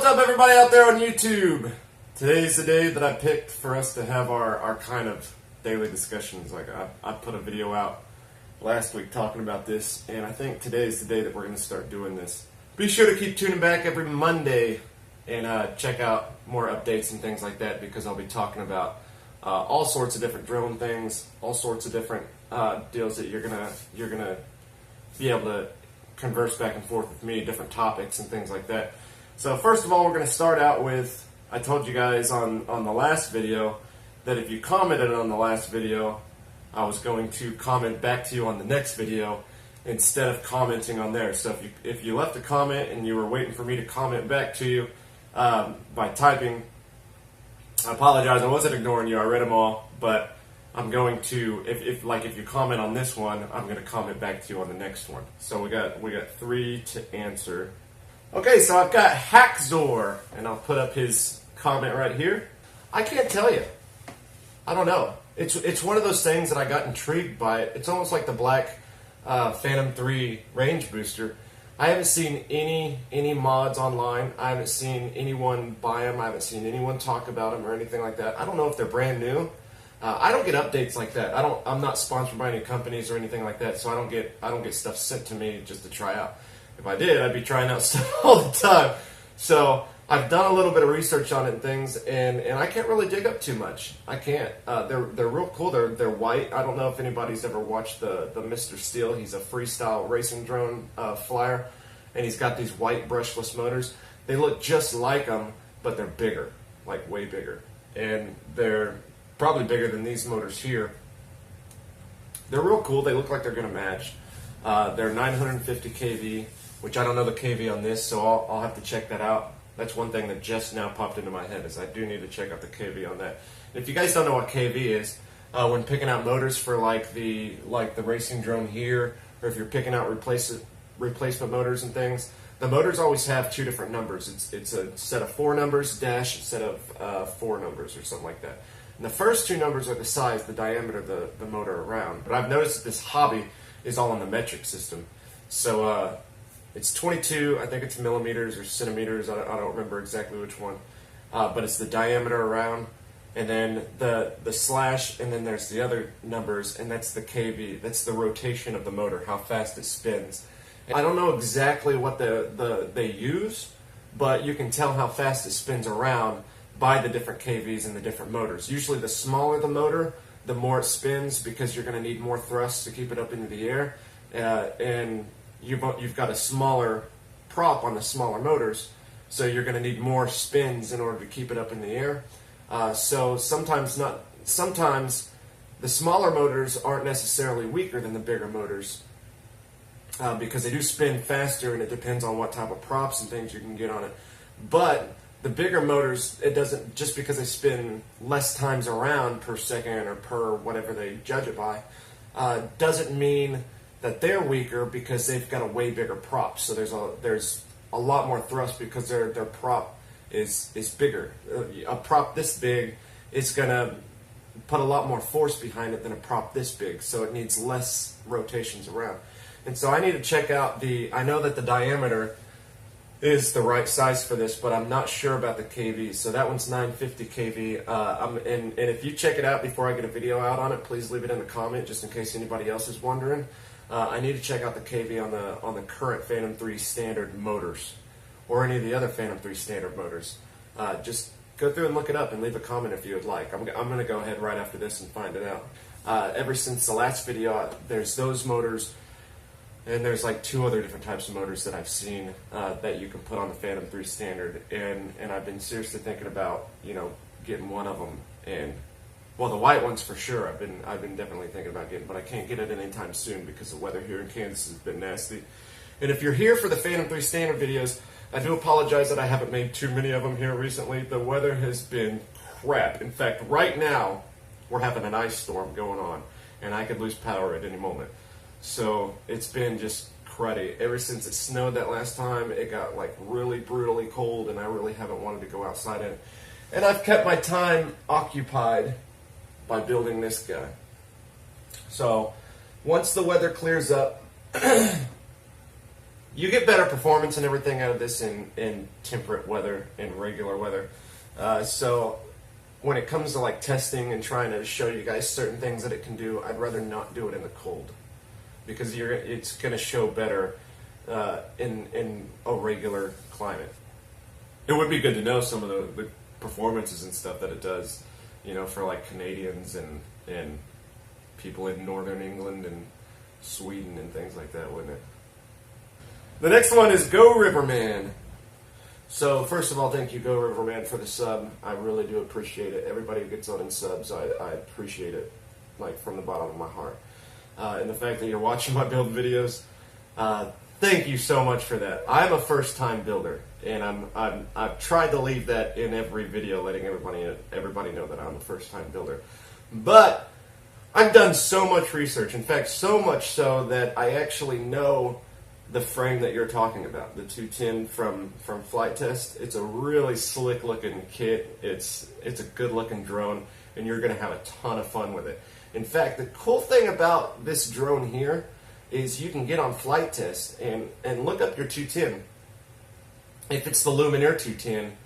What's up, everybody out there on YouTube? Today's the day that I picked for us to have our kind of daily discussions. Like I put a video out last week talking about this, and I think today is the day that we're going to start doing this. Be sure to keep tuning back every Monday and check out more updates and things like that, because I'll be talking about all sorts of different drilling things, all sorts of different deals that you're gonna be able to converse back and forth with me, different topics and things like that. So first of all, we're going to start out with, I told you guys on the last video that if you commented on the last video, I was going to comment back to you on the next video instead of commenting on there. So if you left a comment and you were waiting for me to comment back to you by typing, I apologize, I wasn't ignoring you, I read them all, but I'm going to, if you comment on this one, I'm going to comment back to you on the next one. So we got 3 to answer. Okay, so I've got Hackzor, and I'll put up his comment right here. I can't tell you. I don't know. It's one of those things that I got intrigued by. It's almost like the black Phantom 3 range booster. I haven't seen any mods online. I haven't seen anyone buy them. I haven't seen anyone talk about them or anything like that. I don't know if they're brand new. I don't get updates like that. I'm not sponsored by any companies or anything like that, so I don't get stuff sent to me just to try out. If I did, I'd be trying out stuff all the time. So I've done a little bit of research on it and things, and I can't really dig up too much. I can't. They're real cool. They're white. I don't know if anybody's ever watched the Mr. Steel. He's a freestyle racing drone flyer, and he's got these white brushless motors. They look just like them, but they're bigger, like way bigger, and they're probably bigger than these motors here. They're real cool. They look like they're going to match. They're 950 kV, which I don't know the kV on this, so I'll have to check that out. That's one thing that just now popped into my head, is I do need to check out the kV on that. If you guys don't know what kV is, when picking out motors for like the racing drone here, or if you're picking out replacement motors and things, the motors always have 2 different numbers. It's a set of 4 numbers dash a set of 4 numbers or something like that. And the first 2 numbers are the size, the diameter of the motor around. But I've noticed that this hobby is all in the metric system. So it's 22, I think it's millimeters or centimeters, I don't remember exactly which one. But it's the diameter around, and then the slash, and then there's the other numbers, and that's the kV, that's the rotation of the motor, how fast it spins. And I don't know exactly what they use, but you can tell how fast it spins around by the different kVs and the different motors. Usually the smaller the motor, the more it spins, because you're going to need more thrust to keep it up into the air, and you've got a smaller prop on the smaller motors, so you're going to need more spins in order to keep it up in the air. So sometimes the smaller motors aren't necessarily weaker than the bigger motors, because they do spin faster, and it depends on what type of props and things you can get on it. But the bigger motors, it doesn't, just because they spin less times around per second or per whatever they judge it by, doesn't mean that they're weaker, because they've got a way bigger prop. So there's a lot more thrust because their prop is bigger. A prop this big is gonna put a lot more force behind it than a prop this big, so it needs less rotations around. And so I need to check out I know that the diameter is the right size for this, but I'm not sure about the kV. So that one's 950 kV. And if you check it out before I get a video out on it, please leave it in the comment, just in case anybody else is wondering. I need to check out the kV on the current Phantom 3 standard motors, or any of the other Phantom 3 standard motors. Just go through and look it up and leave a comment if you would like. I'm going to go ahead right after this and find it out. Ever since the last video, there's those motors, and there's like 2 other different types of motors that I've seen that you can put on the Phantom 3 standard, and I've been seriously thinking about getting one of them. And well, the white ones for sure. I've been definitely thinking about getting, but I can't get it anytime soon because the weather here in Kansas has been nasty. And if you're here for the Phantom 3 standard videos, I do apologize that I haven't made too many of them here recently. The weather has been crap. In fact, right now we're having an ice storm going on, and I could lose power at any moment. So it's been just cruddy. Ever since it snowed that last time, it got like really brutally cold, and I really haven't wanted to go outside in it. And I've kept my time occupied by building this guy. So once the weather clears up, you get better performance and everything out of this in temperate weather and regular weather. So when it comes to like testing and trying to show you guys certain things that it can do, I'd rather not do it in the cold, because it's going to show better in a regular climate. It would be good to know some of the performances and stuff that it does, for like Canadians and people in northern England and Sweden and things like that, wouldn't it? The next one is Go Riverman. So first of all, thank you, Go Riverman, for the sub. I really do appreciate it. Everybody who gets on in subs, I appreciate it, like from the bottom of my heart. And the fact that you're watching my build videos, thank you so much for that. I'm a first-time builder, and I've tried to leave that in every video, letting everybody know that I'm a first-time builder. But I've done so much research. In fact, so much so that I actually know the frame that you're talking about, the 210 from Flight Test. It's a really slick looking kit. It's a good looking drone, and you're going to have a ton of fun with it. In fact, the cool thing about this drone here is you can get on Flight Test and look up your 210. If it's the Lumineer 210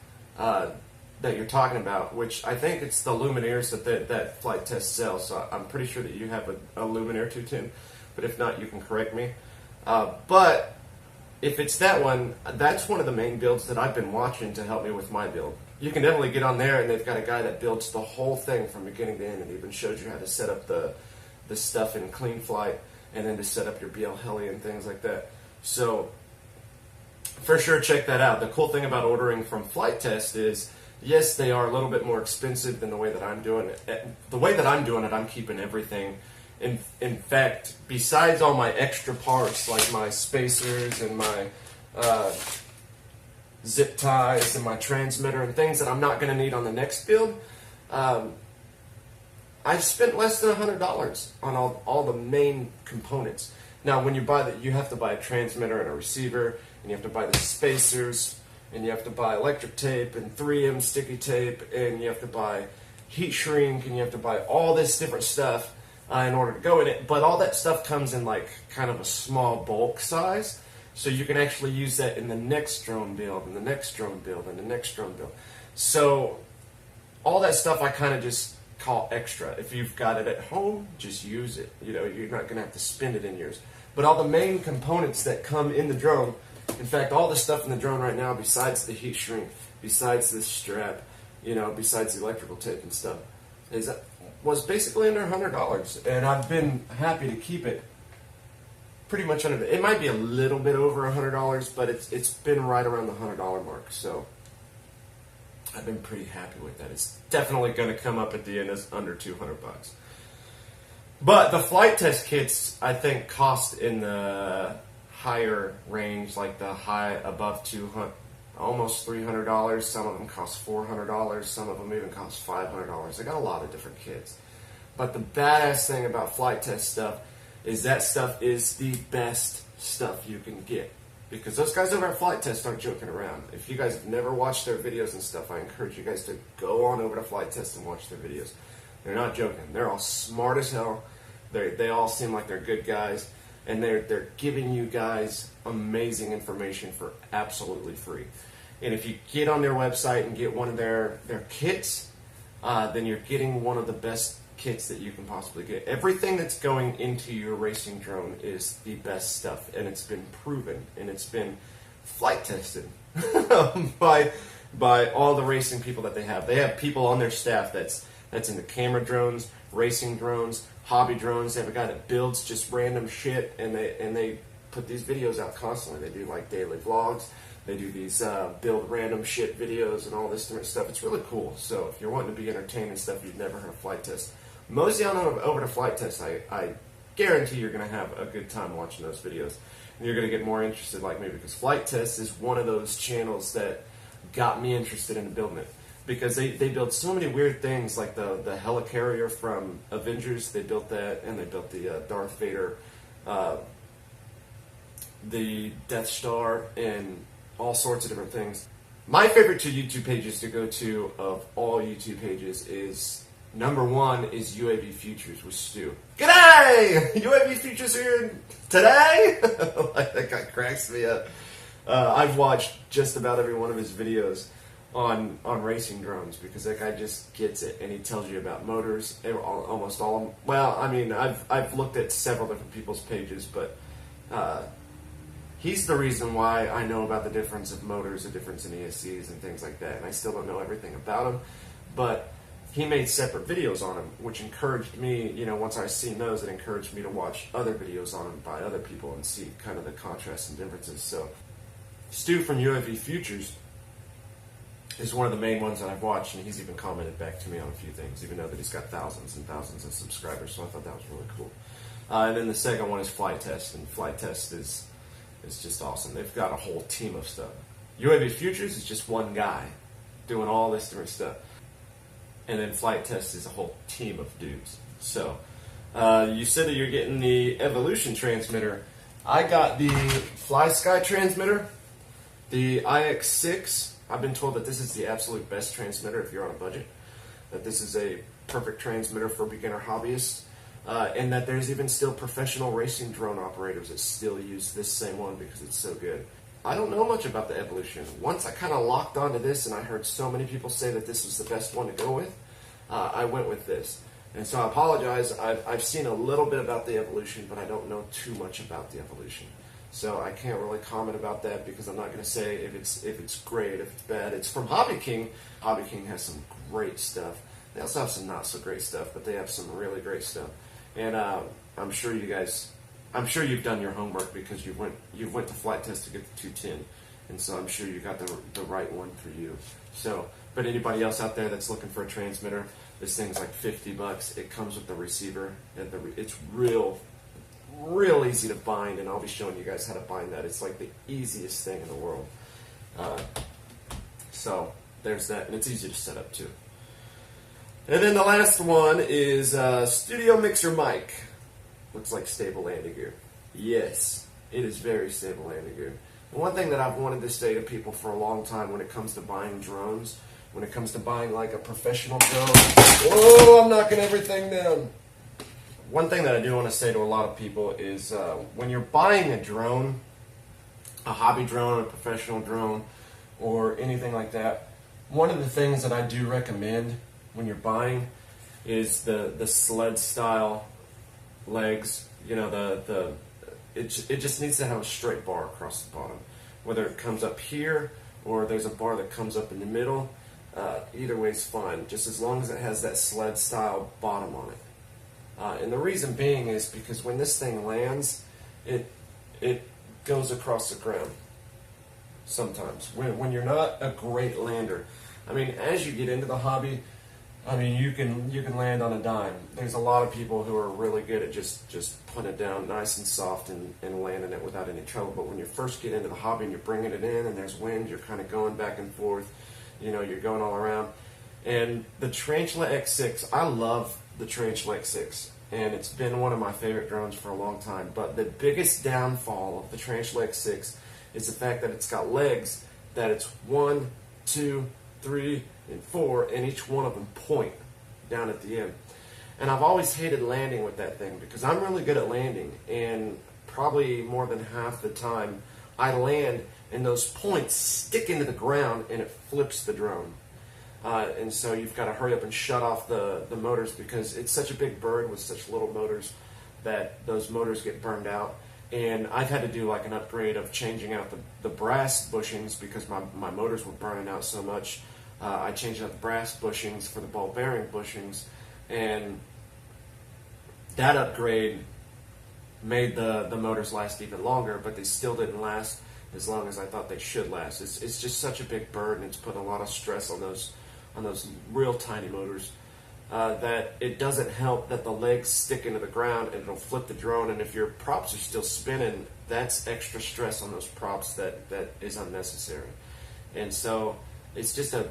that you're talking about, which I think it's the Lumineers that Flight Test sells, so I'm pretty sure that you have a Lumineer 210, but if not, you can correct me. But if it's that one, that's one of the main builds that I've been watching to help me with my build. You can definitely get on there, and they've got a guy that builds the whole thing from beginning to end, and even shows you how to set up the stuff in Clean Flight, and then to set up your BL Heli and things like that. So for sure, check that out. The cool thing about ordering from Flight Test is, yes, they are a little bit more expensive than the way that I'm doing it. The way that I'm doing it, I'm keeping everything. In fact, besides all my extra parts, like my spacers and my zip ties and my transmitter and things that I'm not going to need on the next build, I've spent less than $100 on all the main components. Now, when you buy you have to buy a transmitter and a receiver, and you have to buy the spacers, and you have to buy electric tape and 3M sticky tape, and you have to buy heat shrink, and you have to buy all this different stuff in order to go in it. But all that stuff comes in like kind of a small bulk size, so you can actually use that in the next drone build, and the next drone build, and the next drone build. So all that stuff I kind of just call extra. If you've got it at home, just use it. You're not going to have to spend it in yours. But all the main components that come in the drone, in fact, all the stuff in the drone right now, besides the heat shrink, besides this strap, besides the electrical tape and stuff, was basically under $100, and I've been happy to keep it pretty much under it might be a little bit over $100, but it's been right around the $100 mark, so I've been pretty happy with that. It's definitely going to come up at the end as under $200. But the Flight Test kits, I think, cost in the higher range, like the high above 200, almost $300. Some of them cost $400. Some of them even cost $500. They got a lot of different kits. But the badass thing about Flight Test stuff is that stuff is the best stuff you can get. Because those guys over at Flight Test aren't joking around. If you guys have never watched their videos and stuff, I encourage you guys to go on over to Flight Test and watch their videos. They're not joking. They're all smart as hell. They all seem like they're good guys. And they're giving you guys amazing information for absolutely free. And if you get on their website and get one of their kits, then you're getting one of the best kits that you can possibly get. Everything that's going into your racing drone is the best stuff, and it's been proven, and it's been flight tested by all the racing people that they have. They have people on their staff that's into camera drones, racing drones, hobby drones. They have a guy that builds just random shit, and they put these videos out constantly. They do like daily vlogs. They do these build random shit videos and all this different stuff. It's really cool. So if you're wanting to be entertained and stuff, you've never heard of Flight Test, mosey on over to Flight Test. I guarantee you're going to have a good time watching those videos. And you're going to get more interested like me, because Flight Test is one of those channels that got me interested in building it. Because they build so many weird things, like the helicarrier from Avengers. They built that, and they built the Darth Vader, the Death Star, and all sorts of different things. My favorite two YouTube pages to go to of all YouTube pages is Number one is UAV Futures with Stu. G'day! UAV Futures here today? Like, that guy cracks me up. I've watched just about every one of his videos on racing drones because that guy just gets it, and he tells you about motors. Almost all of them. Well, I mean, I've looked at several different people's pages, but he's the reason why I know about the difference of motors, the difference in ESCs and things like that. And I still don't know everything about him, but he made separate videos on him, which encouraged me, once I seen those, it encouraged me to watch other videos on him by other people and see kind of the contrasts and differences. So Stu from UAV Futures is one of the main ones that I've watched, and he's even commented back to me on a few things, even though that he's got thousands and thousands of subscribers, so I thought that was really cool. And then the second one is Flight Test, and Flight Test is just awesome. They've got a whole team of stuff. UAV Futures is just one guy doing all this different stuff. And then Flight Test is a whole team of dudes. So, you said that you're getting the Evolution transmitter. I got the FlySky transmitter, the IX6. I've been told that this is the absolute best transmitter if you're on a budget. That this is a perfect transmitter for beginner hobbyists. And that there's even still professional racing drone operators that still use this same one because it's so good. I don't know much about the Evolution. Once I kind of locked onto this and I heard so many people say that this was the best one to go with, I went with this. And so I apologize. I've seen a little bit about the Evolution, but I don't know too much about the Evolution. So I can't really comment about that because I'm not going to say if it's great, if it's bad. It's from Hobby King. Hobby King has some great stuff. They also have some not so great stuff, but they have some really great stuff. And I'm sure you've done your homework because you went to Flight Test to get the 210, and so I'm sure you got the right one for you. So, but anybody else out there that's looking for a transmitter, this thing's like $50. It comes with the receiver, and it's real easy to bind, and I'll be showing you guys how to bind that. It's like the easiest thing in the world. So there's that, and it's easy to set up too. And then the last one is Studio Mixer Mic. Looks like stable landing gear. Yes, it is very stable landing gear. And one thing that I've wanted to say to people for a long time when it comes to buying drones, when it comes to buying like a professional drone, whoa, I'm knocking everything down. One thing that I do want to say to a lot of people is when you're buying a drone, a hobby drone, a professional drone, or anything like that, one of the things that I do recommend when you're buying is the sled style legs. It just needs to have a straight bar across the bottom, whether it comes up here or there's a bar that comes up in the middle. Either way is fine, just as long as it has that sled style bottom on it. And the reason being is because when this thing lands, it goes across the ground sometimes when you're not a great lander. I mean, as you get into the hobby, I mean, you can land on a dime. There's a lot of people who are really good at just putting it down nice and soft and landing it without any trouble. But when you first get into the hobby and you're bringing it in and there's wind, you're kind of going back and forth. You're going all around. And the Tarantula X6, I love the Tarantula X6, and it's been one of my favorite drones for a long time. But the biggest downfall of the Tarantula X6 is the fact that it's got legs that it's 1, 2, 3, and 4, and each one of them point down at the end. And I've always hated landing with that thing because I'm really good at landing, and probably more than half the time I land and those points stick into the ground and it flips the drone. And so you've got to hurry up and shut off the motors because it's such a big bird with such little motors that those motors get burned out. And I've had to do like an upgrade of changing out the brass bushings because my motors were burning out so much. I changed out the brass bushings for the ball bearing bushings, and that upgrade made the motors last even longer, but they still didn't last as long as I thought they should last. It's just such a big bird, and it's putting a lot of stress on those real tiny motors that it doesn't help that the legs stick into the ground and it'll flip the drone, and if your props are still spinning, that's extra stress on those props that is unnecessary. And so it's just a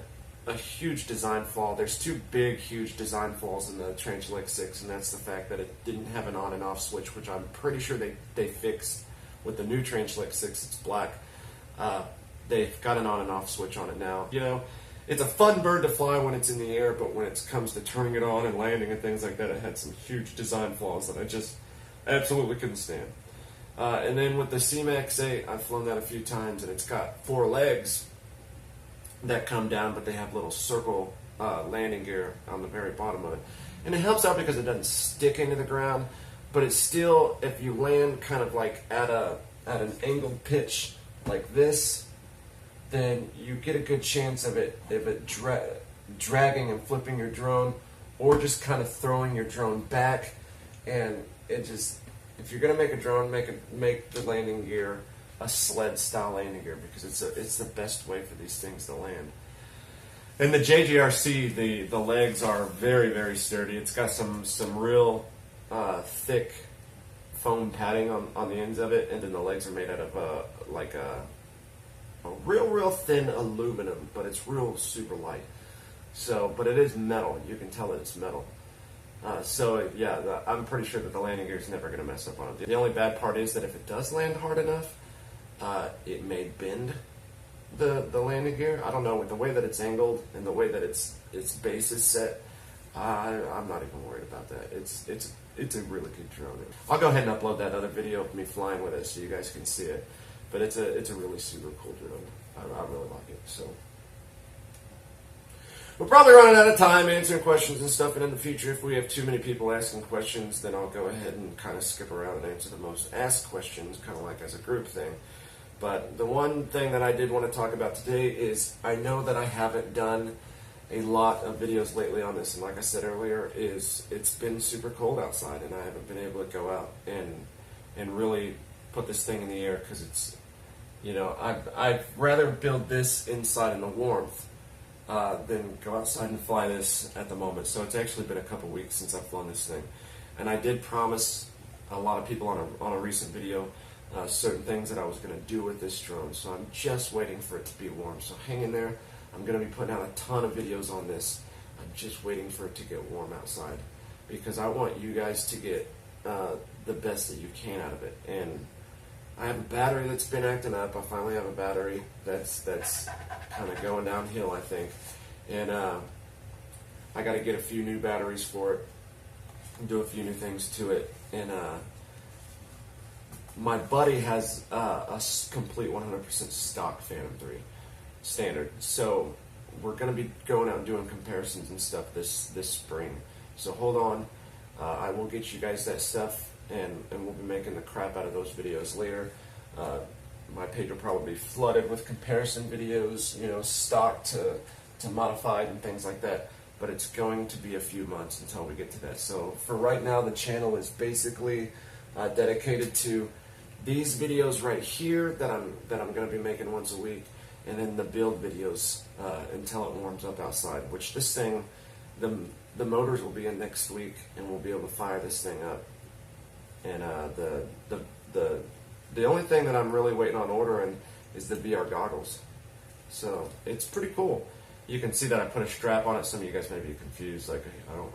huge design flaw. There's two big, huge design flaws in the Tarantula X6, and that's the fact that it didn't have an on and off switch, which I'm pretty sure they fixed with the new Tarantula X6. It's black. They've got an on and off switch on it now. it's a fun bird to fly when it's in the air, but when it comes to turning it on and landing and things like that, it had some huge design flaws that I just absolutely couldn't stand. And then with the C-Max 8, I've flown that a few times, and it's got 4 legs that come down, but they have little circle landing gear on the very bottom of it. And it helps out because it doesn't stick into the ground, but it's still, if you land kind of like at an angled pitch like this, then you get a good chance of it dragging and flipping your drone, or just kind of throwing your drone back. And it just, if you're gonna make a drone, make the landing gear a sled style landing gear, because it's the best way for these things to land. And the JGRC, the legs are very, very sturdy. It's got some real thick foam padding on the ends of it, and then the legs are made out of like a real thin aluminum, but it's real super light. So, but it is metal. You can tell that it's metal. So yeah, I'm pretty sure that the landing gear is never going to mess up on it. The only bad part is that if it does land hard enough, it may bend the landing gear. I don't know, with the way that it's angled and the way that its base is set, I'm not even worried about that. It's a really good drone. I'll go ahead and upload that other video of me flying with it so you guys can see it. But it's a really super cool drone. I really like it. So we're probably running out of time answering questions and stuff. And in the future, if we have too many people asking questions, then I'll go ahead and kind of skip around and answer the most asked questions, kind of like as a group thing. But the one thing that I did want to talk about today is, I know that I haven't done a lot of videos lately on this, and like I said earlier, is it's been super cold outside, and I haven't been able to go out and really put this thing in the air, because it's, you know, I'd rather build this inside in the warmth than go outside and fly this at the moment. So it's actually been a couple weeks since I've flown this thing, and I did promise a lot of people on a recent video certain things that I was going to do with this drone. So I'm just waiting for it to be warm. So hang in there. I'm going to be putting out a ton of videos on this. I'm just waiting for it to get warm outside, because I want you guys to get the best that you can out of it. And I have a battery that's been acting up. I finally have a battery that's kind of going downhill, I think. And I got to get a few new batteries for it and do a few new things to it. And my buddy has a complete 100% stock Phantom 3 standard. So we're going to be going out and doing comparisons and stuff this spring. So hold on. I will get you guys that stuff, and we'll be making the crap out of those videos later. My page will probably be flooded with comparison videos, you know, stock to modified and things like that. But it's going to be a few months until we get to that. So for right now, the channel is basically dedicated to these videos right here that I'm going to be making once a week, and then the build videos until it warms up outside. Which this thing, the motors will be in next week, and we'll be able to fire this thing up. And the only thing that I'm really waiting on ordering is the VR goggles. So it's pretty cool. You can see that I put a strap on it. Some of you guys may be confused, like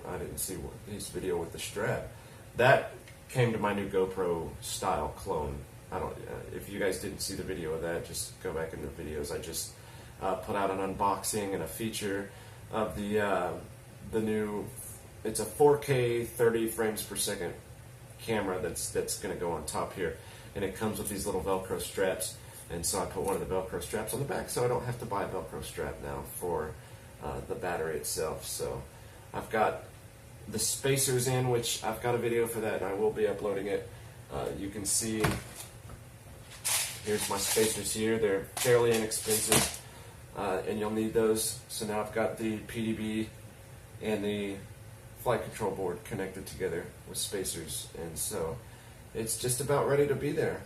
I didn't see his video with the strap. That came to my new GoPro style clone. If you guys didn't see the video of that, just go back into the videos. I just put out an unboxing and a feature of the new. It's a 4K 30 frames per second camera that's going to go on top here, and it comes with these little Velcro straps. And so I put one of the Velcro straps on the back, so I don't have to buy a Velcro strap now for the battery itself. So I've got the spacers in, which I've got a video for that, and I will be uploading it. You can see, here's my spacers here. They're fairly inexpensive, and you'll need those. So now I've got the PDB and the flight control board connected together with spacers, and so it's just about ready to be there.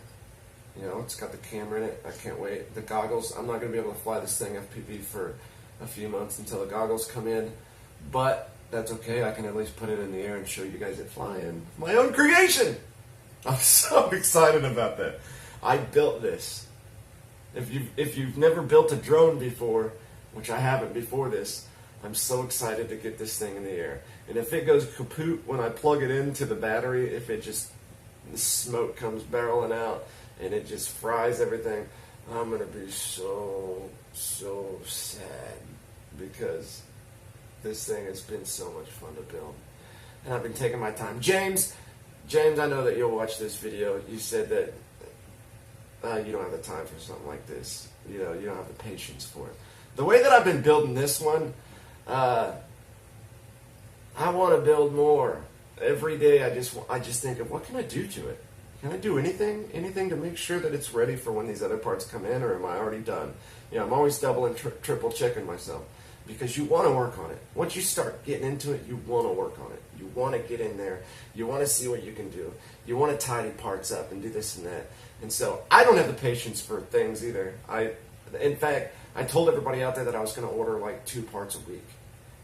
You know, it's got the camera in it. I can't wait. The goggles, I'm not going to be able to fly this thing FPV for a few months until the goggles come in, but that's okay. I can at least put it in the air and show you guys it flying. My own creation! I'm so excited about that. I built this. If you've never built a drone before, which I haven't before this, I'm so excited to get this thing in the air. And if it goes kaput when I plug it into the battery, if it just, the smoke comes barreling out and it just fries everything, I'm going to be so sad. because this thing has been so much fun to build. And I've been taking my time. James, I know that you'll watch this video. You said that you don't have the time for something like this. You know, you don't have the patience for it. The way that I've been building this one, I want to build more. Every day I just think of, what can I do to it? Can I do anything? Anything to make sure that it's ready for when these other parts come in, or am I already done? You know, I'm always double and triple checking myself, because you want to work on it. Once you start getting into it, you want to work on it. You want to get in there. You want to see what you can do. You want to tidy parts up and do this and that. And so I don't have the patience for things either. In fact, I told everybody out there that I was going to order like 2 parts a week.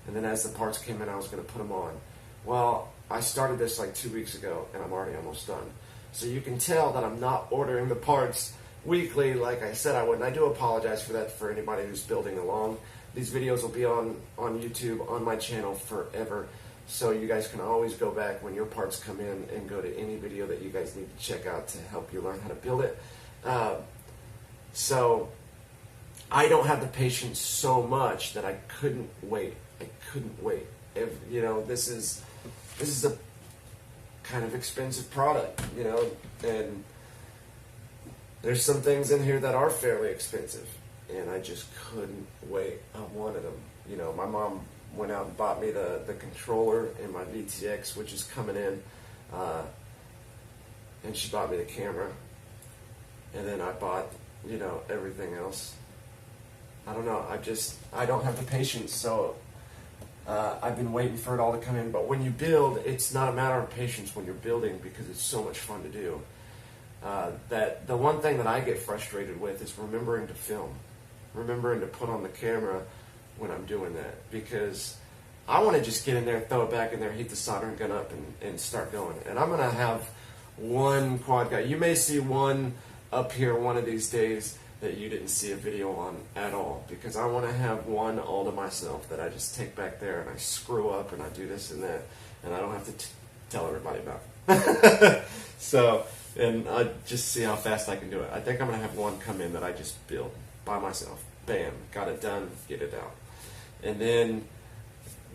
And then as the parts came in, I was going to put them on. Well, I started this like 2 weeks ago, and I'm already almost done. So you can tell that I'm not ordering the parts weekly like I said I would. And I do apologize for that for anybody who's building along. These videos will be on YouTube, on my channel forever. So you guys can always go back when your parts come in and go to any video that you guys need to check out to help you learn how to build it. So I don't have the patience so much that I couldn't wait. You know, this is a kind of expensive product, you know, and there's some things in here that are fairly expensive, and I just couldn't wait. I wanted them. You know, my mom went out and bought me the controller and my VTX, which is coming in, and she bought me the camera, and then I bought, you know, everything else. I don't know, I don't have the patience, so I've been waiting for it all to come in. But when you build, it's not a matter of patience when you're building, because it's so much fun to do. That the one thing that I get frustrated with is remembering to film, remembering to put on the camera when I'm doing that, because I want to just get in there, throw it back in there, heat the soldering gun up, and start going. And I'm going to have one quad guy. You may see one up here one of these days that you didn't see a video on at all, because I want to have one all to myself that I just take back there and I screw up and I do this and that, and I don't have to tell everybody about. So, and I just see how fast I can do it. I think I'm going to have one come in that I just build by myself. Bam, got it done, get it out. And then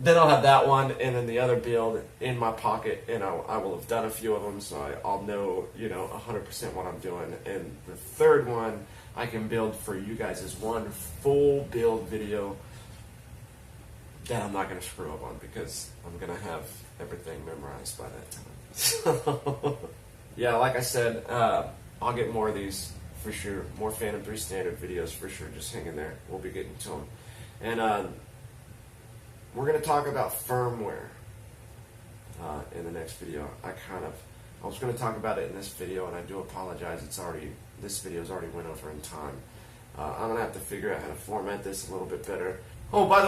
I'll have that one, and then the other build in my pocket, and I will have done a few of them, so I'll know, you know, 100% what I'm doing. And the third one I can build for you guys is one full build video that I'm not going to screw up on, because I'm going to have everything memorized by that time. So, yeah, like I said, I'll get more of these for sure. More Phantom 3 standard videos for sure. Just hang in there. We'll be getting to them. And we're going to talk about firmware in the next video. I was going to talk about it in this video, and I do apologize. This video's already went over in time. I'm going to have to figure out how to format this a little bit better. Oh, by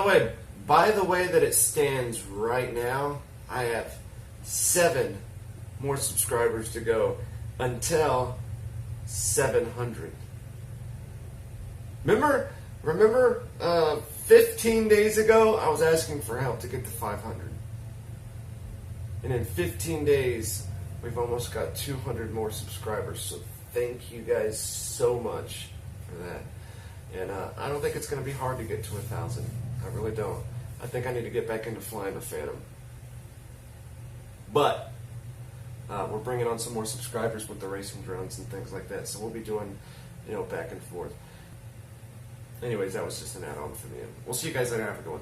the way that it stands right now, I have 7 more subscribers to go until 700. Remember 15 days ago, I was asking for help to get to 500. And in 15 days, we've almost got 200 more subscribers. So thank you guys so much for that. And I don't think it's going to be hard to get to 1,000. I really don't. I think I need to get back into flying the Phantom. But we're bringing on some more subscribers with the racing drones and things like that. So we'll be doing, you know, back and forth. Anyways, that was just an add-on for me. We'll see you guys later. Have a good one.